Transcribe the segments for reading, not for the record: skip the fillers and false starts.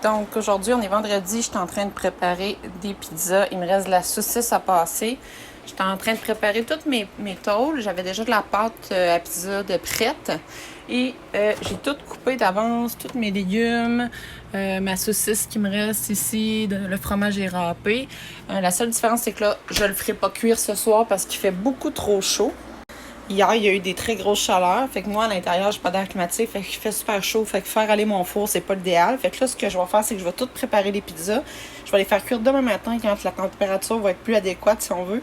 Donc aujourd'hui, on est vendredi, je suis en train de préparer des pizzas. Il me reste de la saucisse à passer. J'étais en train de préparer toutes mes tôles. J'avais déjà de la pâte à pizza de prête. Et j'ai tout coupé d'avance, tous mes légumes, ma saucisse qui me reste ici, le fromage est râpé. La seule différence, c'est que là, je le ferai pas cuire ce soir parce qu'il fait beaucoup trop chaud. Hier, il y a eu des très grosses chaleurs. Fait que moi, à l'intérieur, j'ai pas d'air climatisé. Fait qu'il fait super chaud. Fait que faire aller mon four, c'est pas l'idéal. Fait que là, ce que je vais faire, c'est que je vais tout préparer les pizzas. Je vais les faire cuire demain matin quand la température va être plus adéquate, si on veut.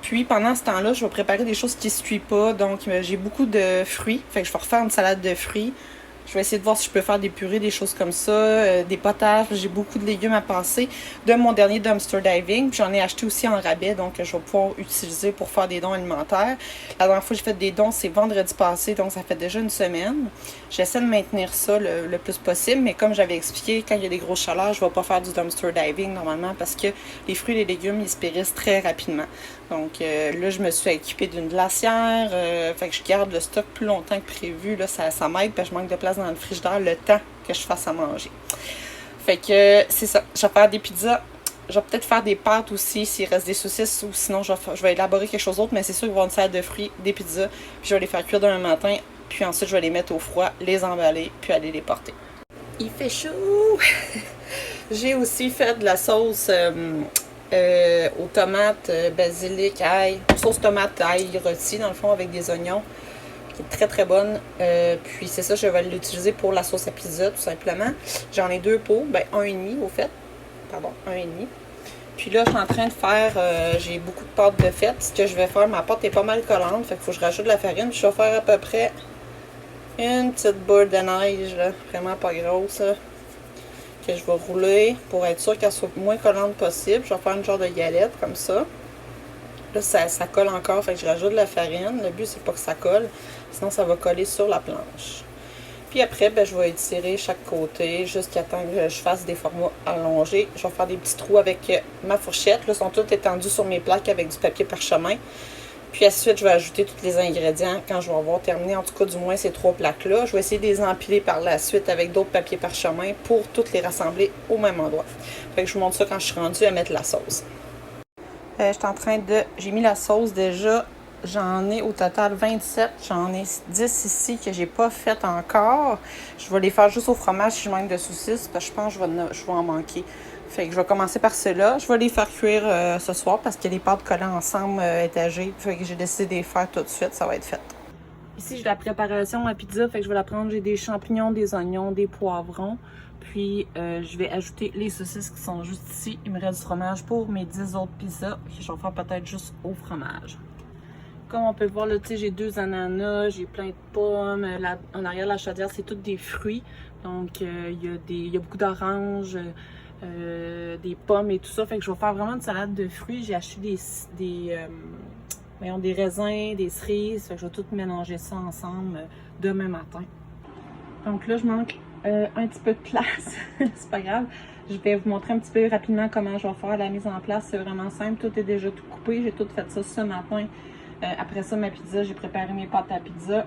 Puis, pendant ce temps-là, je vais préparer des choses qui se cuisent pas. Donc, j'ai beaucoup de fruits. Fait que je vais refaire une salade de fruits. Je vais essayer de voir si je peux faire des purées, des choses comme ça, des potages. J'ai beaucoup de légumes à passer de mon dernier dumpster diving. Puis j'en ai acheté aussi en rabais, donc je vais pouvoir utiliser pour faire des dons alimentaires. La dernière fois que j'ai fait des dons, c'est vendredi passé, donc ça fait déjà une semaine. J'essaie de maintenir ça le plus possible, mais comme j'avais expliqué, quand il y a des grosses chaleurs, je ne vais pas faire du dumpster diving normalement parce que les fruits et les légumes, ils se périssent très rapidement. Donc là, je me suis équipée d'une glacière, fait que je garde le stock plus longtemps que prévu. Là, ça m'aide parce que je manque de place dans le frigidaire le temps que je fasse à manger. Fait que c'est ça. Je vais faire des pizzas. Je vais peut-être faire des pâtes aussi s'il reste des saucisses ou sinon je vais élaborer quelque chose d'autre. Mais c'est sûr qu'il va y avoir une salade de fruits, des pizzas. Puis je vais les faire cuire demain matin. Puis ensuite, je vais les mettre au froid, les emballer, puis aller les porter. Il fait chaud! J'ai aussi fait de la sauce aux tomates, basilic, ail. Sauce tomate, ail rôti dans le fond avec des oignons. Qui est très très bonne. Puis c'est ça, je vais l'utiliser pour la sauce à pizza tout simplement. J'en ai 2 pots, ben 1,5 au fait. Pardon, 1,5. Puis là, je suis en train de faire, j'ai beaucoup de pâte de fête. Ce que je vais faire, ma pâte est pas mal collante, fait qu'il faut que je rajoute de la farine. Puis je vais faire à peu près une petite boule de neige, là, vraiment pas grosse, là, que je vais rouler pour être sûr qu'elle soit le moins collante possible. Je vais faire une genre de galette comme ça. Là, ça colle encore, fait que je rajoute de la farine. Le but, c'est pas que ça colle, sinon ça va coller sur la planche. Puis après, ben, je vais étirer chaque côté jusqu'à temps que je fasse des formats allongés. Je vais faire des petits trous avec ma fourchette. Là, ils sont tous étendus sur mes plaques avec du papier parchemin. Puis ensuite, je vais ajouter tous les ingrédients quand je vais avoir terminé, en tout cas du moins ces 3 plaques-là. Je vais essayer de les empiler par la suite avec d'autres papiers parchemin pour toutes les rassembler au même endroit. Fait que je vous montre ça quand je suis rendue à mettre la sauce. Je suis en train de... J'ai mis la sauce déjà. J'en ai au total 27. J'en ai 10 ici que j'ai pas fait encore. Je vais les faire juste au fromage si je manque de saucisses parce que je pense que je vais en manquer. Fait que je vais commencer par ceux-là. Je vais les faire cuire ce soir parce que les pâtes collées ensemble étagées. Fait que j'ai décidé de les faire tout de suite. Ça va être fait. Ici, j'ai la préparation à pizza. Fait que je vais la prendre. J'ai des champignons, des oignons, des poivrons. Puis, je vais ajouter les saucisses qui sont juste ici. Il me reste du fromage pour mes 10 autres pizzas. Je vais faire peut-être juste au fromage. Comme on peut voir, là, j'ai 2 ananas, j'ai plein de pommes. En arrière de la chaudière, c'est tous des fruits. Donc, il y a beaucoup d'oranges, des pommes et tout ça. Fait que je vais faire vraiment une salade de fruits. J'ai acheté des raisins, des cerises. Fait que je vais tout mélanger ça ensemble demain matin. Donc là, je manque un petit peu de place. C'est pas grave. Je vais vous montrer un petit peu rapidement comment je vais faire la mise en place. C'est vraiment simple. Tout est déjà tout coupé. J'ai tout fait ça ce matin. Après ça, ma pizza, j'ai préparé mes pâtes à pizza.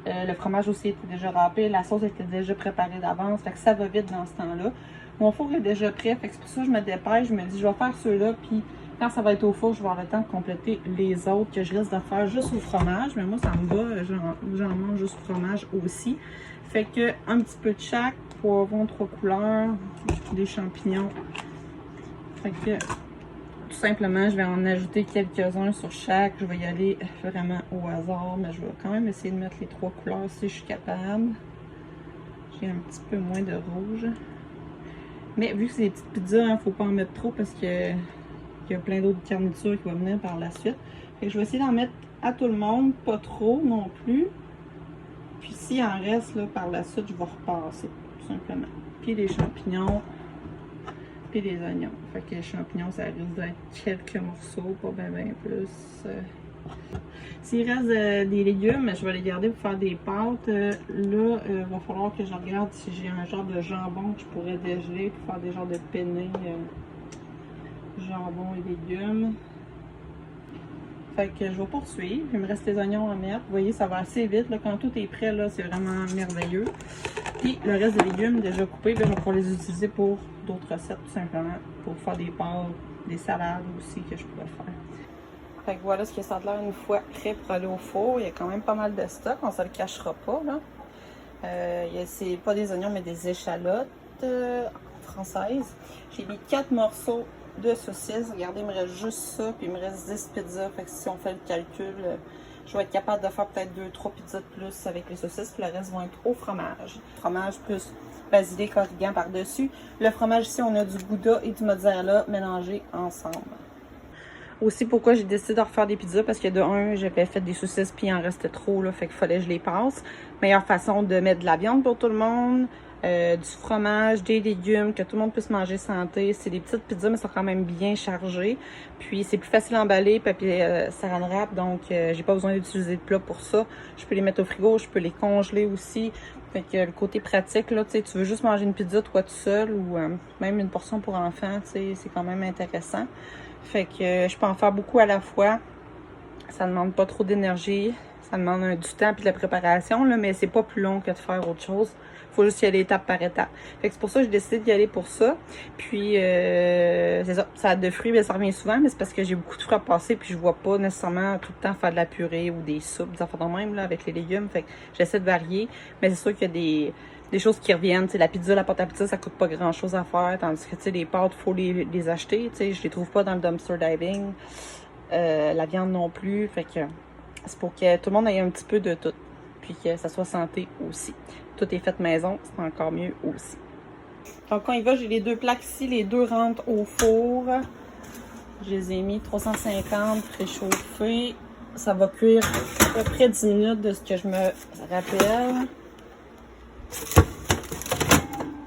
Le fromage aussi était déjà râpé. La sauce était déjà préparée d'avance. Fait que ça va vite dans ce temps-là. Mon four est déjà prêt. Fait que c'est pour ça que je me dépêche. Je me dis, je vais faire ceux-là. Puis quand ça va être au four, je vais avoir le temps de compléter les autres que je risque de faire juste au fromage. Mais moi, ça me va. J'en mange juste au fromage aussi. Fait que un petit peu de chaque. Poivrons 3 couleurs. Des champignons. Fait que... tout simplement, je vais en ajouter quelques-uns sur chaque. Je vais y aller vraiment au hasard, mais je vais quand même essayer de mettre les 3 couleurs si je suis capable. J'ai un petit peu moins de rouge. Mais vu que c'est des petites pizzas, il ne faut pas en mettre trop parce qu'il y a plein d'autres garnitures qui vont venir par la suite. Fait que je vais essayer d'en mettre à tout le monde, pas trop non plus. Puis s'il en reste là, par la suite, je vais repasser, tout simplement. Puis les champignons. Puis les oignons. Fait que les champignons, ça risque d'être quelques morceaux, pas bien plus. S'il reste des légumes, je vais les garder pour faire des pâtes. Là, il va falloir que je regarde si j'ai un genre de jambon que je pourrais dégeler pour faire des genres de penne jambon et légumes. Fait que je vais poursuivre. Il me reste les oignons à mettre. Vous voyez, ça va assez vite. Là. Quand tout est prêt, là, c'est vraiment merveilleux. Puis le reste des légumes déjà coupés, là, je vais pouvoir les utiliser pour d'autres recettes, tout simplement. Pour faire des pâtes, des salades aussi que je pourrais faire. Fait que voilà ce que ça a l'air une fois prêt pour aller au four. Il y a quand même pas mal de stock, on se le cachera pas, là. C'est pas des oignons, mais des échalotes françaises. J'ai mis 4 morceaux de saucisses. Regardez, il me reste juste ça, puis il me reste 10 pizzas. Fait que si on fait le calcul, je vais être capable de faire peut-être 2-3 pizzas de plus avec les saucisses, puis le reste vont être au fromage. Fromage plus basilic, origan par-dessus. Le fromage ici, on a du Gouda et du mozzarella mélangés ensemble. Aussi, pourquoi j'ai décidé de refaire des pizzas, parce que de un, j'avais fait des saucisses puis il en restait trop, là, fait qu'il fallait que je les passe. Meilleure façon de mettre de la viande pour tout le monde, du fromage, des légumes, que tout le monde puisse manger santé. C'est des petites pizzas, mais elles sont quand même bien chargées. Puis c'est plus facile à emballer, papier saran wrap, donc j'ai pas besoin d'utiliser de plat pour ça. Je peux les mettre au frigo, je peux les congeler aussi. Fait que le côté pratique, là, tu sais, tu veux juste manger une pizza toi tout seul ou même une portion pour enfants, tu sais, c'est quand même intéressant. Fait que je peux en faire beaucoup à la fois. Ça demande pas trop d'énergie. Ça demande du temps et de la préparation, là, mais c'est pas plus long que de faire autre chose. Faut juste y aller étape par étape. Fait que c'est pour ça que j'ai décidé d'y aller pour ça. Puis c'est ça, salade de fruits, bien, ça revient souvent, mais c'est parce que j'ai beaucoup de fruits à passer puis je vois pas nécessairement tout le temps faire de la purée ou des soupes, des affaires de même là, avec les légumes. Fait que j'essaie de varier. Mais c'est sûr qu'il y a des choses qui reviennent. T'sais, la pizza, la pâte à pizza, ça coûte pas grand chose à faire. Tandis que les pâtes, il faut les acheter. T'sais, je les trouve pas dans le dumpster diving. La viande non plus. Fait que c'est pour que tout le monde ait un petit peu de tout. Puis que ça soit santé aussi. Tout est fait maison, c'est encore mieux aussi. Donc quand il va, j'ai les deux plaques ici. Les deux rentrent au four. Je les ai mis 350 préchauffés. Ça va cuire à peu près 10 minutes de ce que je me rappelle.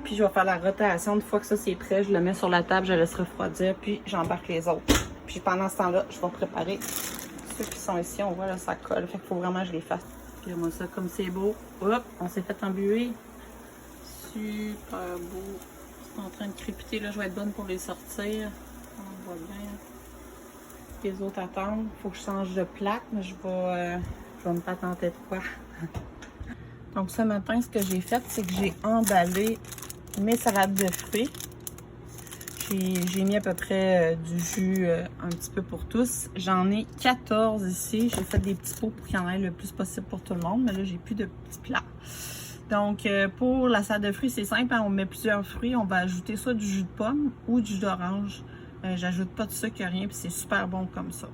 Puis je vais faire la rotation. Une fois que ça c'est prêt, je le mets sur la table, je laisse refroidir, puis j'embarque les autres. Puis pendant ce temps-là, je vais préparer ceux qui sont ici. On voit là, ça colle. Fait qu'il faut vraiment que je les fasse. Puis moi ça comme c'est beau. Hop, on s'est fait embuer. Super beau. C'est en train de crépiter. Là, je vais être bonne pour les sortir. On voit bien. Les autres attendent. Faut que je change de plaque, mais je vais me patenter de quoi. Donc ce matin, ce que j'ai fait, c'est que j'ai emballé mes salades de fruits. J'ai mis à peu près du jus un petit peu pour tous. J'en ai 14 ici. J'ai fait des petits pots pour qu'il y en ait le plus possible pour tout le monde. Mais là, j'ai plus de petits plats. Donc pour la salade de fruits, c'est simple. Hein, on met plusieurs fruits. On va ajouter soit du jus de pomme ou du jus d'orange. J'ajoute pas de sucre, rien. Puis c'est super bon comme ça.